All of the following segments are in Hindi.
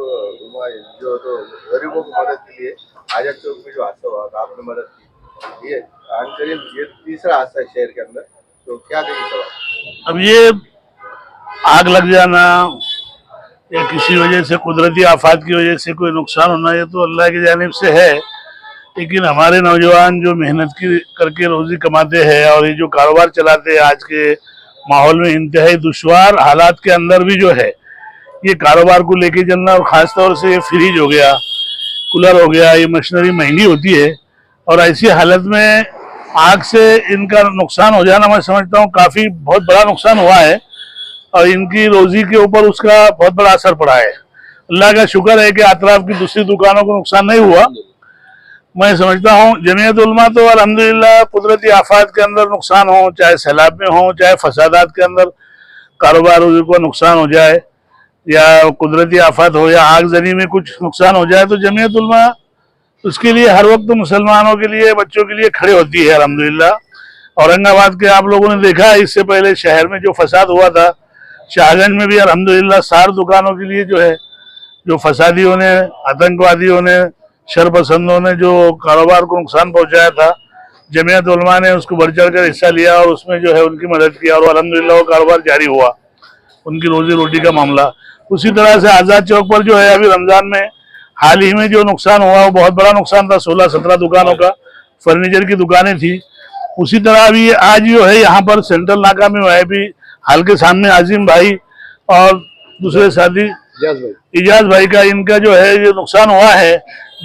जो तो गरीबों की मदद के लिए आजाद चौक में जो हादसा हुआ था, आपने मदद की, ये करीब ये तीसरा हादसा है शहर के अंदर, तो क्या देंगे सवाल? अब ये आग लग जाना या किसी वजह से कुदरती आफात की वजह से कोई नुकसान होना, ये तो अल्लाह की जानिब से है। लेकिन हमारे नौजवान जो मेहनत की करके रोजी कमाते हैं और ये जो कारोबार चलाते हैं आज के माहौल में इंतहाई दुश्वार हालात के अंदर भी जो है ये कारोबार को लेके चलना, और ख़ास तौर से ये फ्रिज हो गया, कूलर हो गया, ये मशीनरी महंगी होती है और ऐसी हालत में आग से इनका नुकसान हो जाना, मैं समझता हूँ काफ़ी बहुत बड़ा नुकसान हुआ है और इनकी रोजी के ऊपर उसका बहुत बड़ा असर पड़ा है। अल्लाह का शुक्र है कि अतराफ की दूसरी दुकानों को नुकसान नहीं हुआ। मैं समझता हूँ जमीयत उलमा तो अल्हम्दुलिल्लाह कुदरती आफात के अंदर नुकसान हो, चाहे सैलाब में हो, चाहे फसादात के अंदर कारोबार को नुकसान हो जाए या कुदरती आफत हो या आगजनी में कुछ नुकसान हो जाए, तो जमीयत उलमा उसके लिए हर वक्त मुसलमानों के लिए, बच्चों के लिए खड़े होती है अल्हम्दुलिल्लाह। औरंगाबाद के आप लोगों ने देखा है, इससे पहले शहर में जो फसाद हुआ था, शाहगंज में भी अल्हम्दुलिल्लाह 60 दुकानों के लिए जो है, जो फसादियों ने, आतंकवादियों ने, शरपसंदों ने जो कारोबार को नुकसान पहुंचाया था, जमीयत उलमा ने उसको बढ़ चढ़ कर हिस्सा लिया और उसमें जो है उनकी मदद की और अल्हम्दुलिल्लाह वो कारोबार जारी हुआ, उनकी रोजी रोटी का मामला। उसी तरह से आज़ाद चौक पर जो है अभी रमजान में हाल ही में जो नुकसान हुआ वो बहुत बड़ा नुकसान था, 16-17 दुकानों का, फर्नीचर की दुकानें थी। उसी तरह अभी आज जो है यहाँ पर सेंट्रल नाका में है भी हाल के सामने आजिम भाई और दूसरे साथी इजाज भाई का, इनका जो है ये नुकसान हुआ है।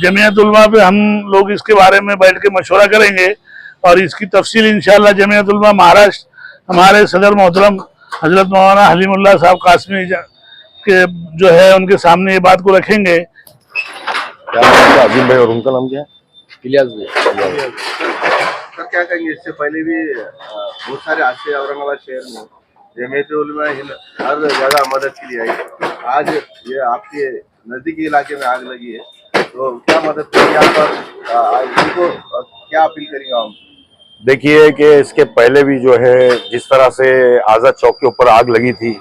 जमीयत उलमा पे हम लोग इसके बारे में बैठ के मशवरा करेंगे और इसकी तफसील इंशाअल्लाह जमीयत उलमा महाराष्ट्र हमारे सदर मोहतरम हजरत मौलाना हलीमुल्लाह साहब कासमी के जो है उनके सामने ये बात को रखेंगे। आजिम भाई और उनका नाम क्या है? इलियास भाई। सर क्या कहेंगे, इससे पहले भी बहुत सारे हादसे औरंगाबाद शहर में जमीयत उलमा हर जगह मदद के लिए आई, आज ये आपके नजदीकी इलाके में आग लगी है, तो क्या मदद करेंगे यहाँ पर, इनको क्या अपील करेंगे हम? देखिए कि इसके पहले भी जो है जिस तरह से आज़ाद चौक के ऊपर आग लगी थी,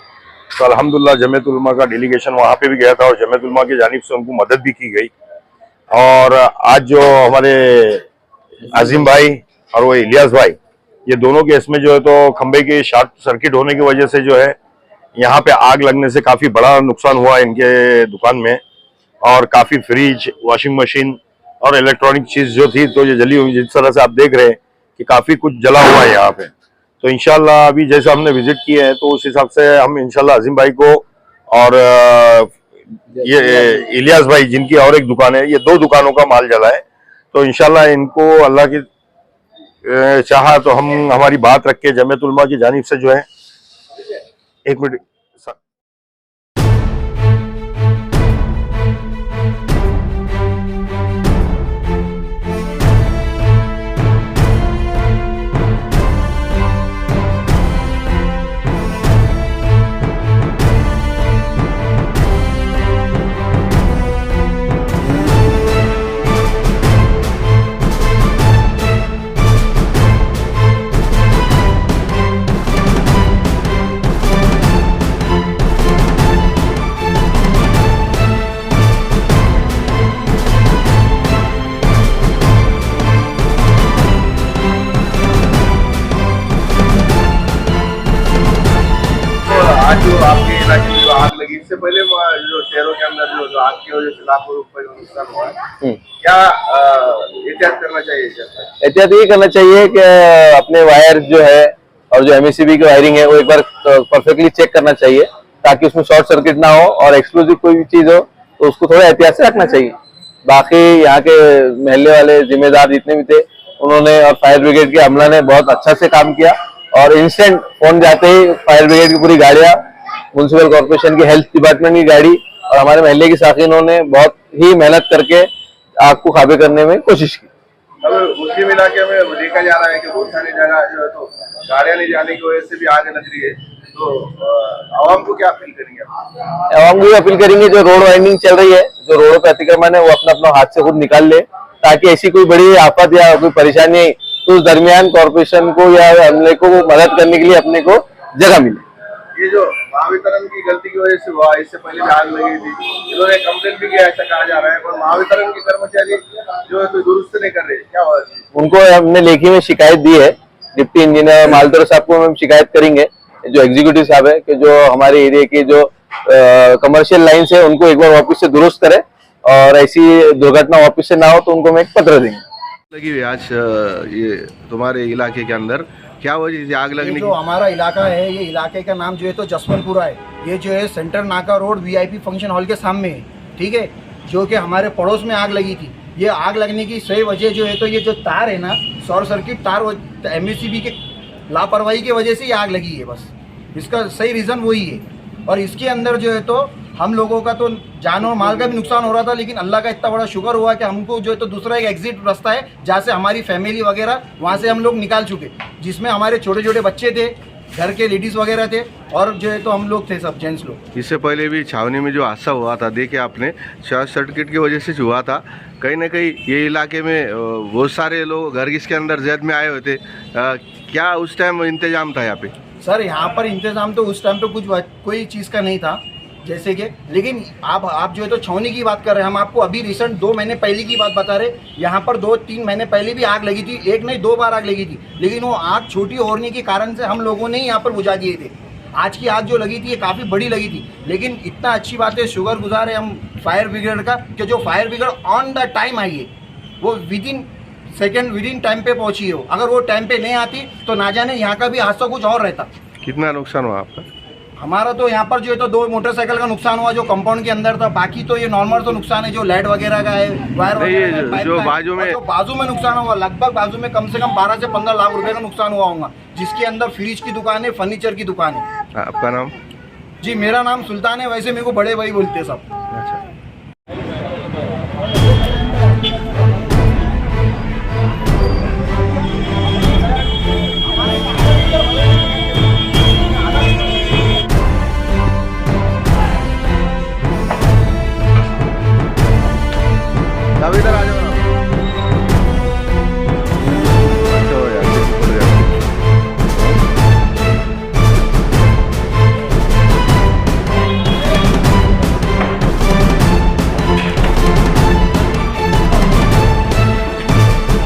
तो अल्हम्दुलिल्लाह जमीयत उलमा का डेलीगेशन वहाँ पे भी गया था और जमीयत उलमा की जानिब से उनको मदद भी की गई। और आज जो हमारे आजिम भाई और वो इलियास भाई, ये दोनों के इसमें जो है तो खंबे की शॉर्ट सर्किट होने की वजह से जो है यहाँ पे आग लगने से काफ़ी बड़ा नुकसान हुआ इनके दुकान में, और काफ़ी फ्रिज, वॉशिंग मशीन और इलेक्ट्रॉनिक चीज़ जो थी तो ये जली हुई, जिस तरह से आप देख रहे हैं कि काफ़ी कुछ जला हुआ है यहाँ पे। तो इंशाल्लाह अभी जैसे हमने विजिट किए हैं तो उस हिसाब से हम इंशाल्लाह आजिम भाई को और ये इलियास भाई जिनकी और एक दुकान है, ये 2 दुकानों का माल जला है, तो इंशाल्लाह इनको अल्लाह की चाहा तो हम हमारी बात रख के जमीयत उलमा की जानिब से जो है, एक मिनट आज जो आपके इलाके में जो आग लगी, इससे पहले जो शहरों के अंदर जो आग की वजह से लाखों रुपए का नुकसान हुआ है, क्या एहतियात करना चाहिए? एहतियात ये करना चाहिए कि अपने वायर जो है और जो एमएससीबी की वायरिंग है वो एक बार परफेक्टली चेक करना चाहिए ताकि उसमें शॉर्ट सर्किट ना हो, और एक्सप्लोजिव कोई भी चीज हो तो उसको थोड़ा एहतियात से रखना चाहिए। बाकी यहाँ के महल्ले वाले जिम्मेदार जितने भी थे उन्होंने और फायर ब्रिगेड के अमला ने बहुत अच्छा से काम किया, और इंस्टेंट फोन जाते ही फायर ब्रिगेड की पूरी गाड़ियां, म्युनिसिपल कॉर्पोरेशन की हेल्थ डिपार्टमेंट की गाड़ी और हमारे महल्ले की साकिनों ने बहुत ही मेहनत करके आग को काबू करने में कोशिश की। अब मुस्लिम इलाके में देखा जा रहा है कि बहुत सारी जगह जो है तो गाड़ियां ले जाने की वजह से भी आग लग रही है, तो आवाम को क्या अपील करेंगे? आवाम को अपील करेंगे जो रोड वाइंडिंग चल रही है, जो रोडों पे अतिक्रमण है, वो अपना अपना हाथ से खुद निकाल ले, ताकि ऐसी कोई बड़ी आफत या कोई परेशानी आई तो उस दरमियान कॉर्पोरेशन को या अमले को मदद करने के लिए अपने को जगह मिले। ये जो महावितरण की गलती की वजह से हुआ, इससे पहले भी आग लगी थी, इन्होंने कंप्लेन भी किया ऐसा कहा जा रहा है, पर महावितरण के कर्मचारी जो है तो दुरुस्त नहीं कर रहे, क्या हुआ? उनको हमने लेखी में शिकायत दी है, डिप्टी इंजीनियर मालदोर साहब को हम शिकायत करेंगे, जो एग्जीक्यूटिव साहब है, कि जो हमारे एरिया की जो कमर्शियल लाइन्स है उनको एक बार वापस से दुरुस्त करे और ऐसी दुर्घटना वापस से ना हो तो उनको मैं एक पत्र देंगे। लगी हुई आज ये तुम्हारे इलाके के अंदर क्या वजह से आग लगने ये की? जो हमारा इलाका है, ये इलाके का नाम जो है तो जसवंतपुरा है। ये जो है सेंटर नाका रोड वीआईपी फंक्शन हॉल के सामने है, ठीक है, जो कि हमारे पड़ोस में आग लगी थी। ये आग लगने की सही वजह जो है तो ये जो तार है ना, शॉर्ट सर्किट तार, एमएससीबी के लापरवाही की वजह से ये आग लगी है, बस इसका सही रीज़न वही है। और इसके अंदर जो है तो हम लोगों का तो जान और माल का भी नुकसान हो रहा था, लेकिन अल्लाह का इतना बड़ा शुक्र हुआ कि हमको जो है तो दूसरा एक एग्जिट रास्ता है जहाँ से हमारी फैमिली वगैरह वहाँ से हम लोग निकाल चुके, जिसमें हमारे छोटे छोटे बच्चे थे, घर के लेडीज़ वगैरह थे और जो है तो हम लोग थे, सब जेंट्स लोग। इससे पहले भी छावनी में जो हादसा हुआ था, देखे आपने, शॉर्ट सर्किट की वजह से हुआ था। कहीं ना कहीं ये इलाके में बहुत सारे लोग घर इसके अंदर जैद में आए हुए थे, क्या उस टाइम इंतजाम था यहाँ पे? सर यहाँ पर इंतज़ाम तो उस टाइम पे कोई चीज़ का नहीं था, जैसे कि, लेकिन आप जो है तो छावनी की बात कर रहे हैं, हम आपको अभी रिसेंट 2 महीने पहले की बात बता रहे। यहाँ पर 2-3 महीने पहले भी आग लगी थी, एक नहीं 2 बार आग लगी थी, लेकिन वो आग छोटी होने के कारण से हम लोगों ने यहाँ पर बुझा दिए थे। आज की आग जो लगी थी ये काफ़ी बड़ी लगी थी, लेकिन इतना अच्छी बात है, शुक्रगुजार है हम फायर ब्रिगेड का कि जो fire brigade on the time I है, वो विदिन टाइम पे पहुंची हो। अगर वो टाइम पे नहीं आती तो ना जाने यहाँ का भी हादसा कुछ और रहता। कितना नुकसान हुआ आपका? हमारा तो यहाँ पर जो है तो 2 मोटरसाइकिल का नुकसान हुआ जो कंपाउंड के अंदर था, बाकी तो ये नॉर्मल तो नुकसान है जो लाइट वगैरह का है, वायर वगैरह का है, पाइप जो का है। बाजू में- और जो बाजू में नुकसान हुआ, लगभग बाजू में कम से कम 12 से 15 लाख रुपए का नुकसान हुआ होगा, जिसके अंदर फ्रिज की दुकान है, फर्नीचर की दुकान है। आपका नाम? जी मेरा नाम सुल्तान है, वैसे मेरे को बड़े भाई बोलते हैं सब।